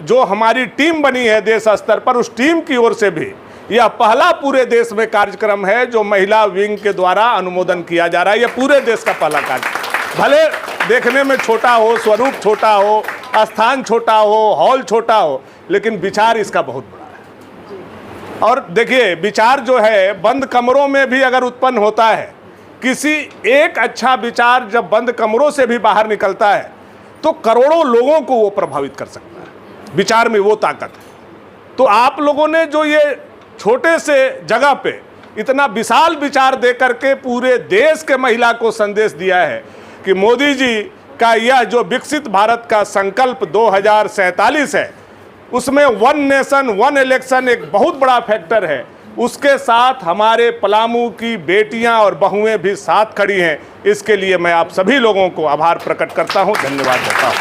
जो हमारी टीम बनी है देश स्तर पर, उस टीम की ओर से भी यह पहला पूरे देश में कार्यक्रम है जो महिला विंग के द्वारा अनुमोदन किया जा रहा है। यह पूरे देश का पहला कार्यक्रम, भले देखने में छोटा हो, स्वरूप छोटा हो, स्थान छोटा हो, हॉल छोटा हो, लेकिन विचार इसका बहुत बड़ा है। और देखिए, विचार जो है बंद कमरों में भी अगर उत्पन्न होता है, किसी एक अच्छा विचार जब बंद कमरों से भी बाहर निकलता है तो करोड़ों लोगों को वो प्रभावित कर सकता है। विचार में वो ताकत है। तो आप लोगों ने जो ये छोटे से जगह पे इतना विशाल विचार दे करके पूरे देश के महिला को संदेश दिया है कि मोदी जी का यह जो विकसित भारत का संकल्प 2047 है, उसमें वन नेशन वन इलेक्शन एक बहुत बड़ा फैक्टर है। उसके साथ हमारे पलामू की बेटियां और बहुएं भी साथ खड़ी हैं। इसके लिए मैं आप सभी लोगों को आभार प्रकट करता हूं, धन्यवाद देता हूं।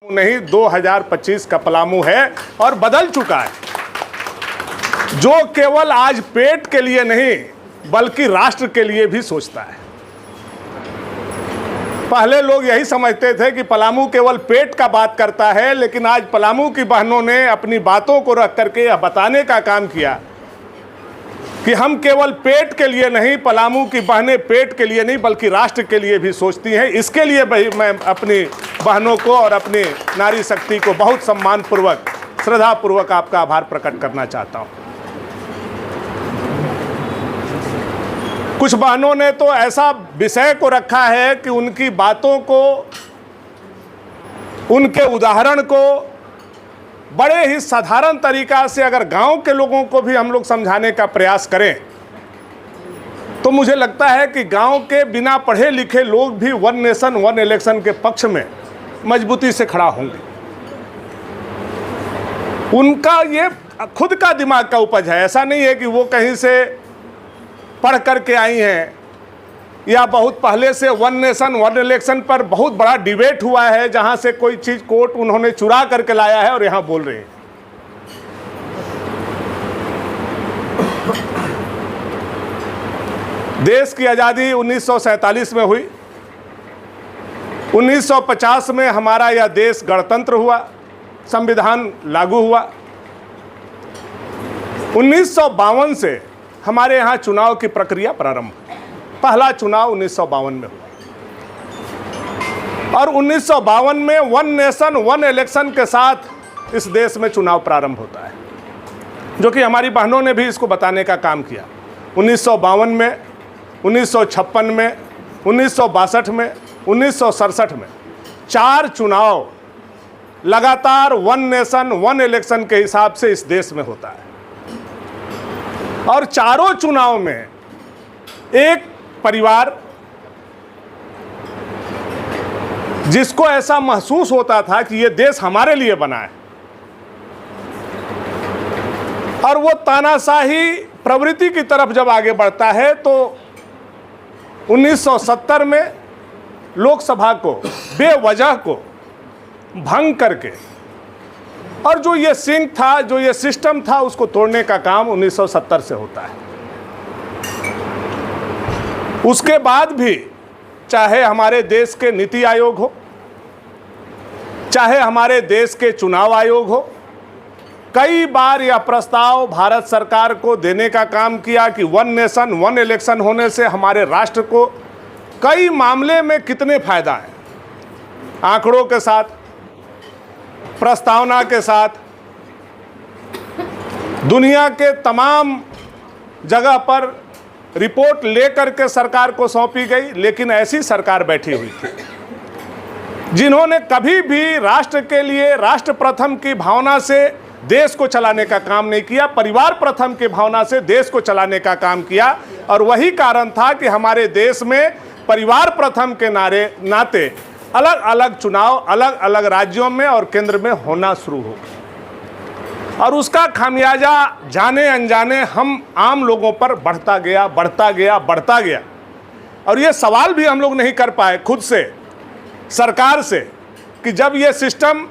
नहीं, 2025 का पलामू है और बदल चुका है, जो केवल आज पेट के लिए नहीं बल्कि राष्ट्र के लिए भी सोचता है। पहले लोग यही समझते थे कि पलामू केवल पेट का बात करता है, लेकिन आज पलामू की बहनों ने अपनी बातों को रख करके यह बताने का काम किया कि हम केवल पेट के लिए नहीं, पलामू की बहनें पेट के लिए नहीं बल्कि राष्ट्र के लिए भी सोचती हैं। इसके लिए मैं अपनी बहनों को और अपनी नारी शक्ति को बहुत सम्मानपूर्वक, श्रद्धापूर्वक आपका आभार प्रकट करना चाहता हूँ। कुछ बहनों ने तो ऐसा विषय को रखा है कि उनकी बातों को, उनके उदाहरण को बड़े ही साधारण तरीका से अगर गांव के लोगों को भी हम लोग समझाने का प्रयास करें तो मुझे लगता है कि गांव के बिना पढ़े लिखे लोग भी वन नेशन वन इलेक्शन के पक्ष में मजबूती से खड़ा होंगे। उनका ये खुद का दिमाग का उपज है, ऐसा नहीं है कि वो कहीं से पढ़ करके आई हैं या बहुत पहले से वन नेशन वन इलेक्शन पर बहुत बड़ा डिबेट हुआ है जहां से कोई चीज कोट उन्होंने चुरा करके लाया है और यहां बोल रहे हैं। देश की आज़ादी 1947 में हुई, 1950 में हमारा यह देश गणतंत्र हुआ, संविधान लागू हुआ। 1952 से हमारे यहाँ चुनाव की प्रक्रिया प्रारंभ हुई। पहला चुनाव 1952 में हुआ और 1952 में वन नेशन वन इलेक्शन के साथ इस देश में चुनाव प्रारंभ होता है, जो कि हमारी बहनों ने भी इसको बताने का काम किया। 1952 में, 1956 में, 1962 में, 1967 में 4 चुनाव लगातार वन नेशन वन इलेक्शन के हिसाब से इस देश में होता है। और चारों चुनाव में एक परिवार जिसको ऐसा महसूस होता था कि ये देश हमारे लिए बना है, और वो तानाशाही प्रवृत्ति की तरफ जब आगे बढ़ता है तो 1970 में लोकसभा को बेवजह को भंग करके, और जो ये सिंक था, जो ये सिस्टम था, उसको तोड़ने का काम 1970 से होता है। उसके बाद भी चाहे हमारे देश के नीति आयोग हो, चाहे हमारे देश के चुनाव आयोग हो, कई बार यह प्रस्ताव भारत सरकार को देने का काम किया कि वन नेशन वन इलेक्शन होने से हमारे राष्ट्र को कई मामले में कितने फायदा है। आंकड़ों के साथ, प्रस्तावना के साथ, दुनिया के तमाम जगह पर रिपोर्ट लेकर के सरकार को सौंपी गई। लेकिन ऐसी सरकार बैठी हुई थी जिन्होंने कभी भी राष्ट्र के लिए राष्ट्र प्रथम की भावना से देश को चलाने का काम नहीं किया, परिवार प्रथम की भावना से देश को चलाने का काम किया। और वही कारण था कि हमारे देश में परिवार प्रथम के नाते अलग अलग चुनाव अलग अलग राज्यों में और केंद्र में होना शुरू हो गया, और उसका खामियाजा जाने अनजाने हम आम लोगों पर बढ़ता गया बढ़ता गया बढ़ता गया। और ये सवाल भी हम लोग नहीं कर पाए खुद से, सरकार से, कि जब ये सिस्टम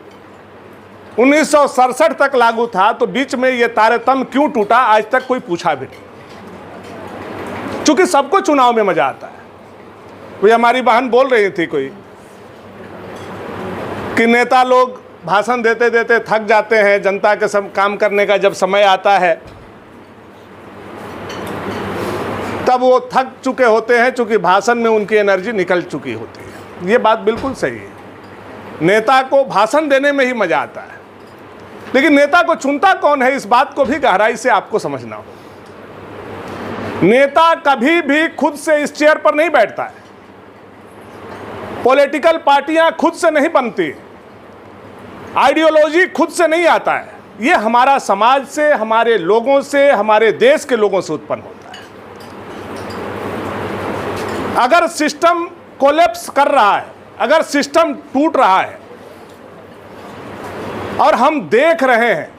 1967 तक लागू था तो बीच में ये तारतम्य क्यों टूटा, आज तक कोई पूछा भी नहीं। चूंकि सबको चुनाव में मजा आता है। वही हमारी बहन बोल रही थी कोई कि नेता लोग भाषण देते देते थक जाते हैं, जनता के काम करने का जब समय आता है तब वो थक चुके होते हैं, चूंकि भाषण में उनकी एनर्जी निकल चुकी होती है। ये बात बिल्कुल सही है। नेता को भाषण देने में ही मजा आता है, लेकिन नेता को चुनता कौन है, इस बात को भी गहराई से आपको समझना हो। नेता कभी भी खुद से इस चेयर पर नहीं बैठता है। पॉलिटिकल पार्टियां खुद से नहीं बनती, आइडियोलॉजी खुद से नहीं आता है। ये हमारा समाज से, हमारे लोगों से, हमारे देश के लोगों से उत्पन्न होता है। अगर सिस्टम कोलैप्स कर रहा है, अगर सिस्टम टूट रहा है और हम देख रहे हैं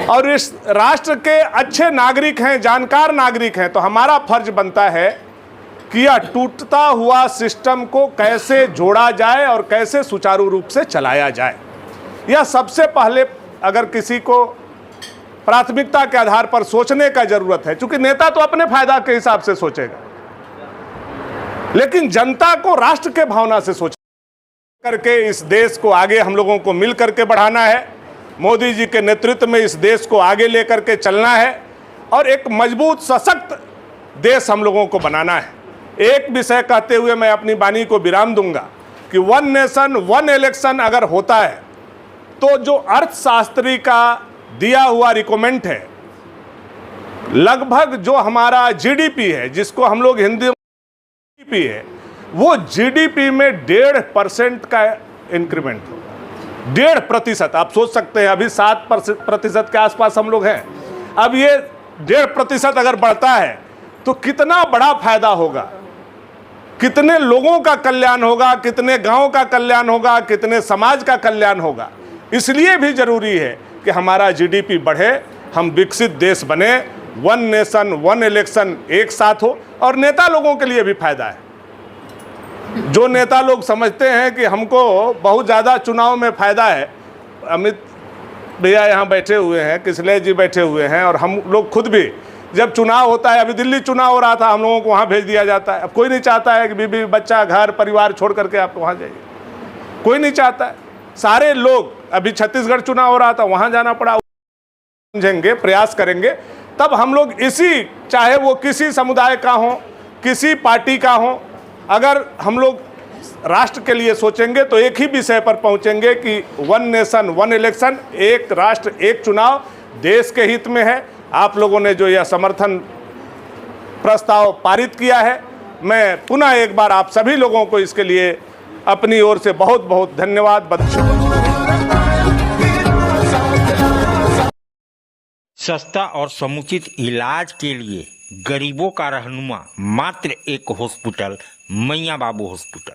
और इस राष्ट्र के अच्छे नागरिक हैं, जानकार नागरिक हैं, तो हमारा फर्ज बनता है कि यह टूटता हुआ सिस्टम को कैसे जोड़ा जाए और कैसे सुचारू रूप से चलाया जाए। यह सबसे पहले अगर किसी को प्राथमिकता के आधार पर सोचने का जरूरत है, क्योंकि नेता तो अपने फायदा के हिसाब से सोचेगा, लेकिन जनता को राष्ट्र के भावना से सोच करके इस देश को आगे हम लोगों को मिल करके बढ़ाना है। मोदी जी के नेतृत्व में इस देश को आगे लेकर के चलना है और एक मजबूत सशक्त देश हम लोगों को बनाना है। एक विषय कहते हुए मैं अपनी वाणी को विराम दूंगा कि 1 नेशन 1 इलेक्शन अगर होता है तो जो अर्थशास्त्री का दिया हुआ रिकमेंड है, लगभग जो हमारा जीडीपी है, जिसको हम लोग हिंदी जीडीपी है, वो जीडीपी में 1.5% का इंक्रीमेंट होगा। 1.5%। आप सोच सकते हैं अभी 7% के आसपास हम लोग हैं, अब ये 1.5% अगर बढ़ता है तो कितना बड़ा फायदा होगा, कितने लोगों का कल्याण होगा, कितने गांव का कल्याण होगा, कितने समाज का कल्याण होगा। इसलिए भी जरूरी है कि हमारा जीडीपी बढ़े, हम विकसित देश बने, 1 नेशन 1 इलेक्शन एक साथ हो। और नेता लोगों के लिए भी फायदा है। जो नेता लोग समझते हैं कि हमको बहुत ज़्यादा चुनाव में फ़ायदा है, अमित भैया यहाँ बैठे हुए हैं, किसले जी बैठे हुए हैं, और हम लोग खुद भी जब चुनाव होता है, अभी दिल्ली चुनाव हो रहा था, हम लोगों को वहाँ भेज दिया जाता है। अब कोई नहीं चाहता है कि बीबी बच्चा घर परिवार छोड़ करके आप वहाँ जाइए, कोई नहीं चाहता है। सारे लोग, अभी छत्तीसगढ़ चुनाव हो रहा था, वहाँ जाना पड़ा। समझेंगे, प्रयास करेंगे, तब हम लोग इसी, चाहे वो किसी समुदाय का हो, किसी पार्टी का हो, अगर हम लोग राष्ट्र के लिए सोचेंगे तो एक ही विषय पर पहुंचेंगे कि 1 नेशन 1 इलेक्शन, एक राष्ट्र एक चुनाव, देश के हित में है। आप लोगों ने जो यह समर्थन प्रस्ताव पारित किया है, मैं पुनः एक बार आप सभी लोगों को इसके लिए अपनी ओर से बहुत बहुत धन्यवाद। सस्ता और समुचित इलाज के लिए गरीबों का रहनुमा मात्र एक हॉस्पिटल, मैया बाबू हॉस्पिटल।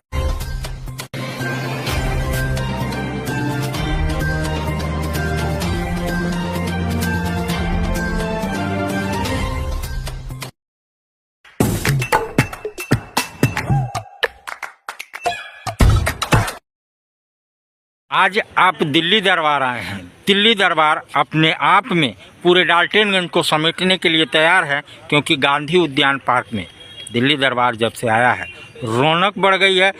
आज आप दिल्ली दरबार आए हैं। दिल्ली दरबार अपने आप में पूरे डाल्टनगंज को समेटने के लिए तैयार है, क्योंकि गांधी उद्यान पार्क में दिल्ली दरबार जब से आया है रौनक बढ़ गई है।